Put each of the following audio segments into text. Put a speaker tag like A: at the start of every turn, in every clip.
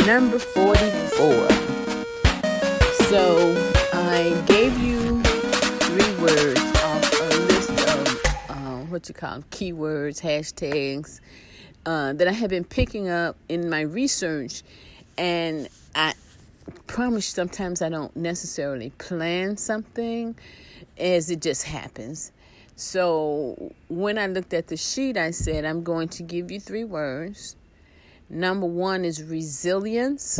A: number 44. So I gave you 3 words off a list of keywords, hashtags that I have been picking up in my research, and I promise sometimes I don't necessarily plan something as it just happens. So when I looked at the sheet, I said I'm going to give you 3 words. Number 1 is resilience.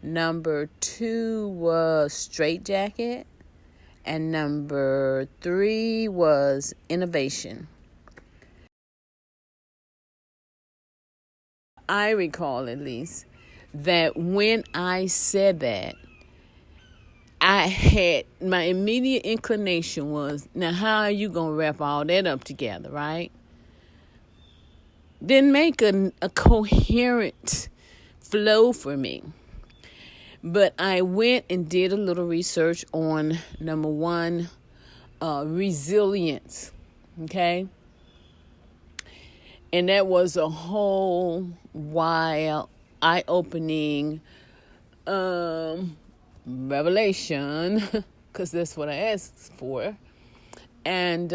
A: Number 2 was straitjacket. And number 3 was innovation. I recall, at least, that when I said that, I had my immediate inclination was, now how are you going to wrap all that up together, right? Then make a coherent flow for me. But I went and did a little research on number 1, resilience, okay? And that was a whole wild, eye-opening revelation, because that's what I asked for. And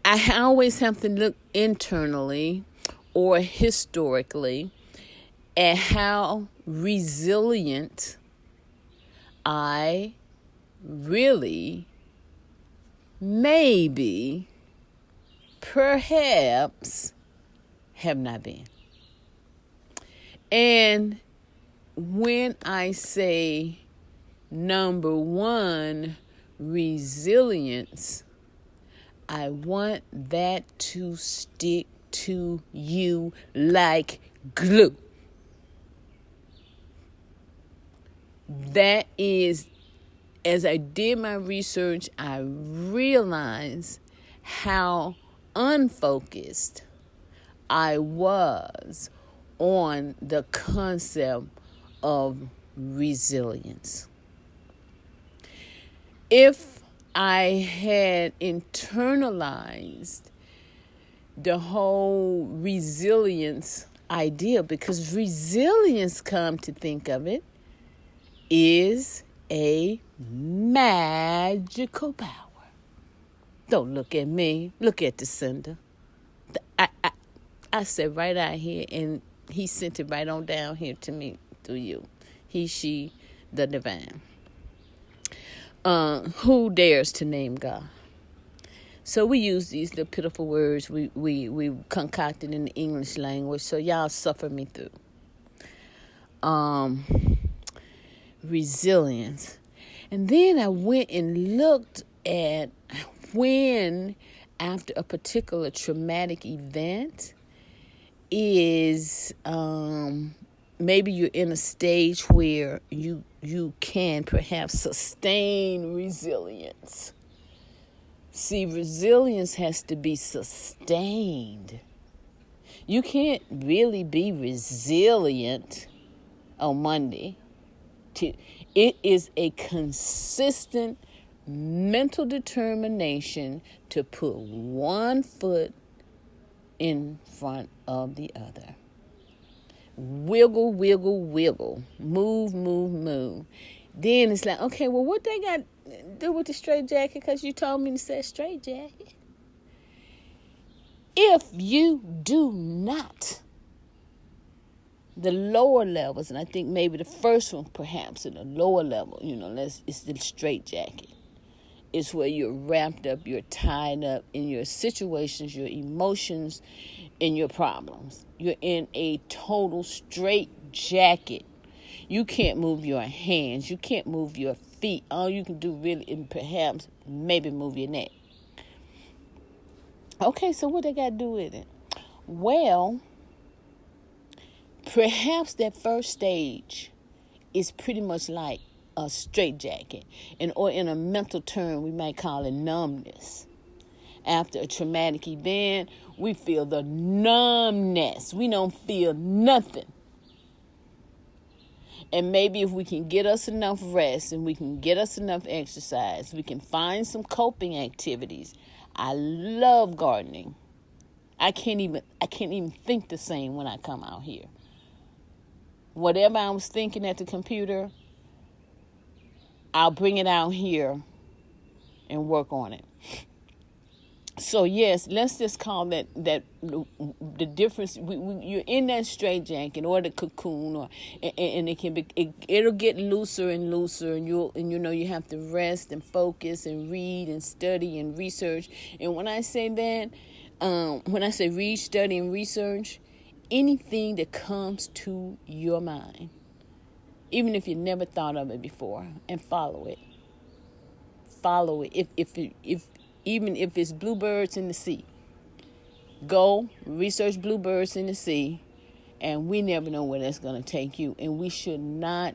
A: I always have to look internally or historically at how resilient I really, maybe, perhaps have not been. And when I say number 1, resilience, I want that to stick to you like glue. That is, as I did my research, I realized how unfocused I was on the concept of resilience. If I had internalized the whole resilience idea, because resilience, come to think of it, is a magical power. Don't look at me. Look at the sender. I said right out here, and he sent it right on down here to me through you. He, she, the divine. Who dares to name God? So we use these the pitiful words we concocted in the English language. So y'all suffer me through. Resilience. And then I went and looked at when, after a particular traumatic event, is maybe you're in a stage where you can perhaps sustain resilience. See, resilience has to be sustained. You can't really be resilient on Monday. It is a consistent mental determination to put one foot in front of the other. Wiggle, wiggle, wiggle. Move, move, move. Then it's like, okay, well, what they got to do with the straitjacket? Because you told me to say straitjacket. If you do not, the lower levels, and I think maybe the first one perhaps at the lower level, it's the straitjacket. It's where you're wrapped up, you're tied up in your situations, your emotions, and your problems. You're in a total straitjacket. You can't move your hands. You can't move your feet. All you can do really is perhaps maybe move your neck. Okay, so what they got to do with it? Well, perhaps that first stage is pretty much like a straitjacket, or in a mental term, we might call it numbness. After a traumatic event, we feel the numbness. We don't feel nothing. And maybe if we can get us enough rest and we can get us enough exercise, we can find some coping activities. I love gardening. I can't even think the same when I come out here. whatever I was thinking at the computer, I'll bring it out here and work on it. So yes, let's just call that the difference. You're in that straitjacket or the cocoon, and it can be it'll get looser and looser, and you have to rest and focus and read and study and research. And when I say that, when I say read, study, and research, anything that comes to your mind, even if you never thought of it before, and follow it. Follow it. Even if it's bluebirds in the sea, go research bluebirds in the sea, and we never know where that's going to take you. And we should not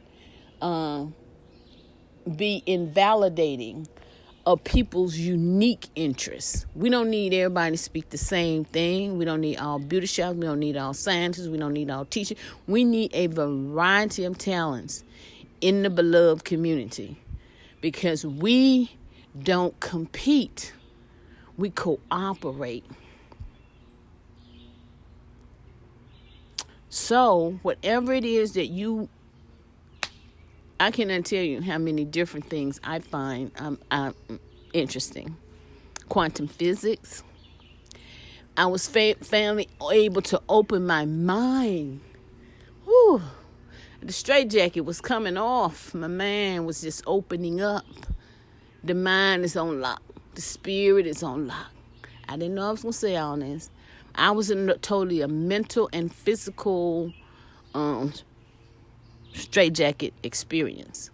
A: be invalidating of people's unique interests. We don't need everybody to speak the same thing. We don't need all beauty shops. We don't need all scientists. We don't need all teachers. We need a variety of talents in the beloved community, because we don't compete. We cooperate. So whatever it is that I cannot tell you how many different things I find interesting. Quantum physics. I was finally able to open my mind. Whew. The straitjacket was coming off. My mind was just opening up. The mind is on lock. The spirit is on lock. I didn't know I was going to say all this. I was in totally a mental and physical straitjacket experience.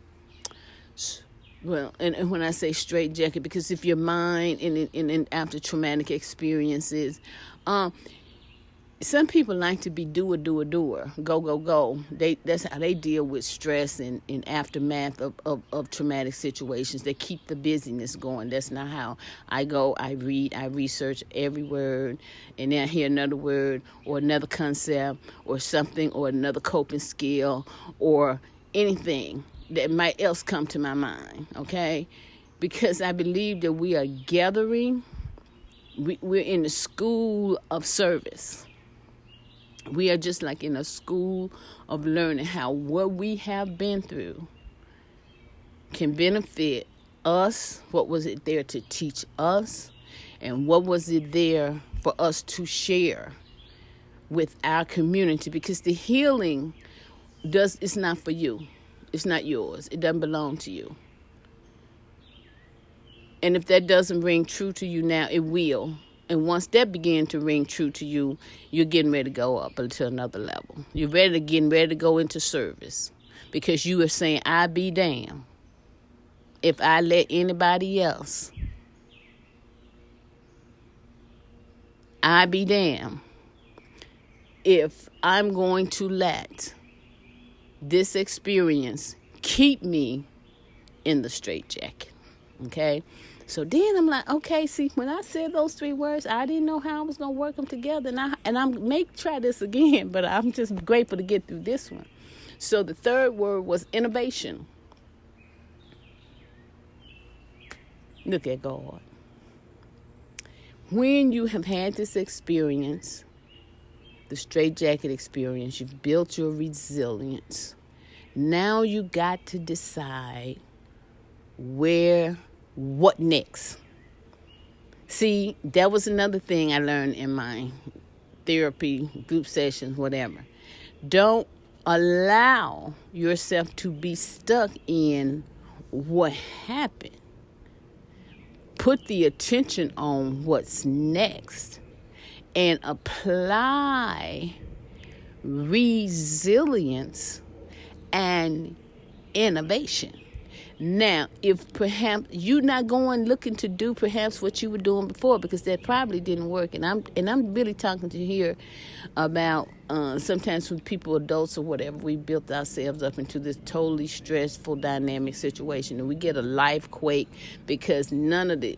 A: Well, and when I say straitjacket, because if your mind in after traumatic experiences, some people like to be doer, go. That's how they deal with stress and aftermath of traumatic situations. They keep the busyness going. That's not how I go. I read, I research every word, and then I hear another word or another concept or something or another coping skill or anything that might else come to my mind, okay? Because I believe that we are gathering. We're in the school of service. We are just like in a school of learning how what we have been through can benefit us. What was it there to teach us? And what was it there for us to share with our community? Because the healing it's not for you. It's not yours. It doesn't belong to you. And if that doesn't ring true to you now, it will. And once that begins to ring true to you, you're getting ready to go up to another level. You're getting ready to go into service, because you are saying, I be damned if I let anybody else. I be damned if I'm going to let this experience keep me in the straitjacket. Okay? So then I'm like, okay, see, when I said those 3 words, I didn't know how I was going to work them together. And I may try this again, but I'm just grateful to get through this one. So the 3rd word was innovation. Look at God. When you have had this experience, the straitjacket experience, you've built your resilience. Now you got to decide what next. See, that was another thing I learned in my therapy, group sessions, whatever. Don't allow yourself to be stuck in what happened. Put the attention on what's next and apply resilience and innovation. Now, if perhaps you're not going looking to do perhaps what you were doing before, because that probably didn't work, and I'm really talking to here about sometimes when people, adults or whatever, we built ourselves up into this totally stressful, dynamic situation, and we get a life quake because none of the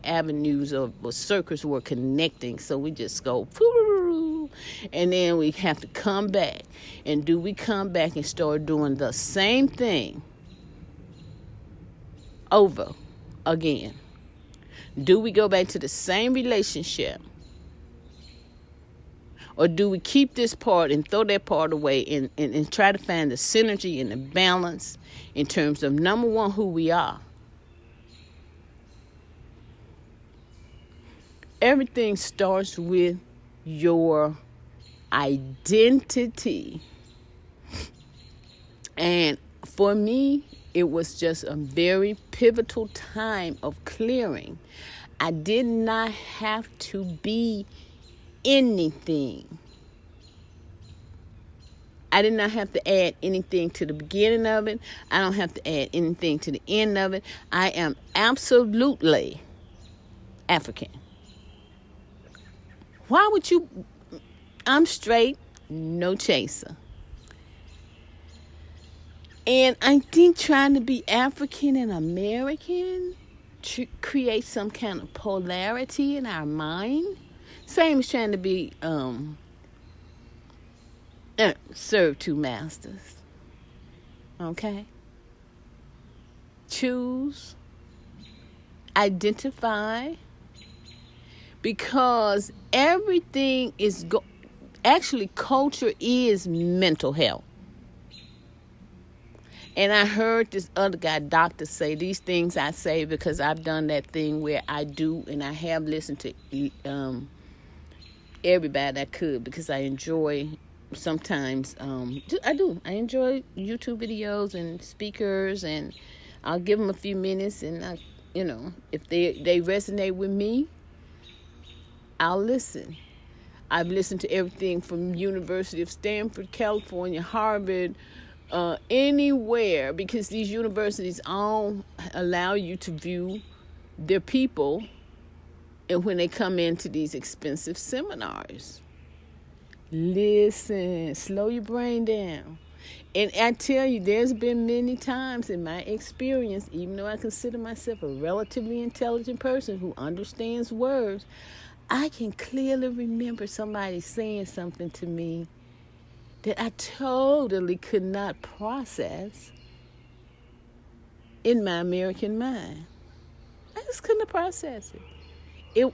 A: avenues of circuits were connecting, so we just go, and then we have to come back. And do we come back and start doing the same thing over again? Do we go back to the same relationship? Or do we keep this part and throw that part away and try to find the synergy and the balance in terms of, number one, who we are? Everything starts with your identity. And for me, it was just a very pivotal time of clearing. I did not have to be anything. I did not have to add anything to the beginning of it. I don't have to add anything to the end of it. I am absolutely African. Why would you? I'm straight, no chaser. And I think trying to be African and American creates some kind of polarity in our mind. Same as trying to be serve two masters. Okay? Choose. Identify. Because everything is actually, culture is mental health. And I heard this other guy, doctor, say these things I say because I've done that thing where I do, and I have listened to everybody I could, because I enjoy sometimes, I enjoy YouTube videos and speakers, and I'll give them a few minutes, and if they resonate with me, I'll listen. I've listened to everything from University of Stanford, California, Harvard, anywhere, because these universities all allow you to view their people, and when they come into these expensive seminars, listen, slow your brain down. And I tell you, there's been many times in my experience, even though I consider myself a relatively intelligent person who understands words, I can clearly remember somebody saying something to me that I totally could not process in my American mind. I just couldn't process it.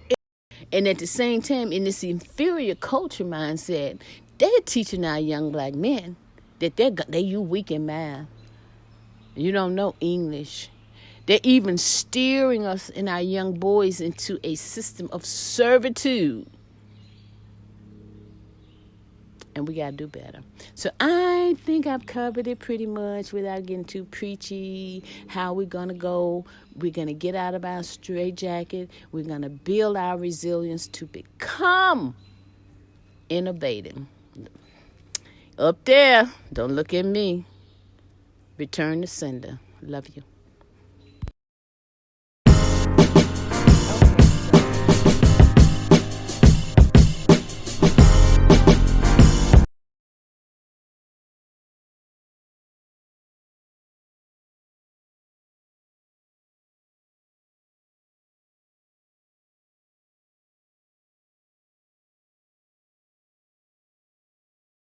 A: And at the same time, in this inferior culture mindset, they're teaching our young black men that you weak in math. You don't know English. They're even steering us and our young boys into a system of servitude. And we got to do better. So I think I've covered it pretty much without getting too preachy. How we're going to go. We're going to get out of our straitjacket. We're going to build our resilience to become innovative. Up there, don't look at me. Return to sender. Love you.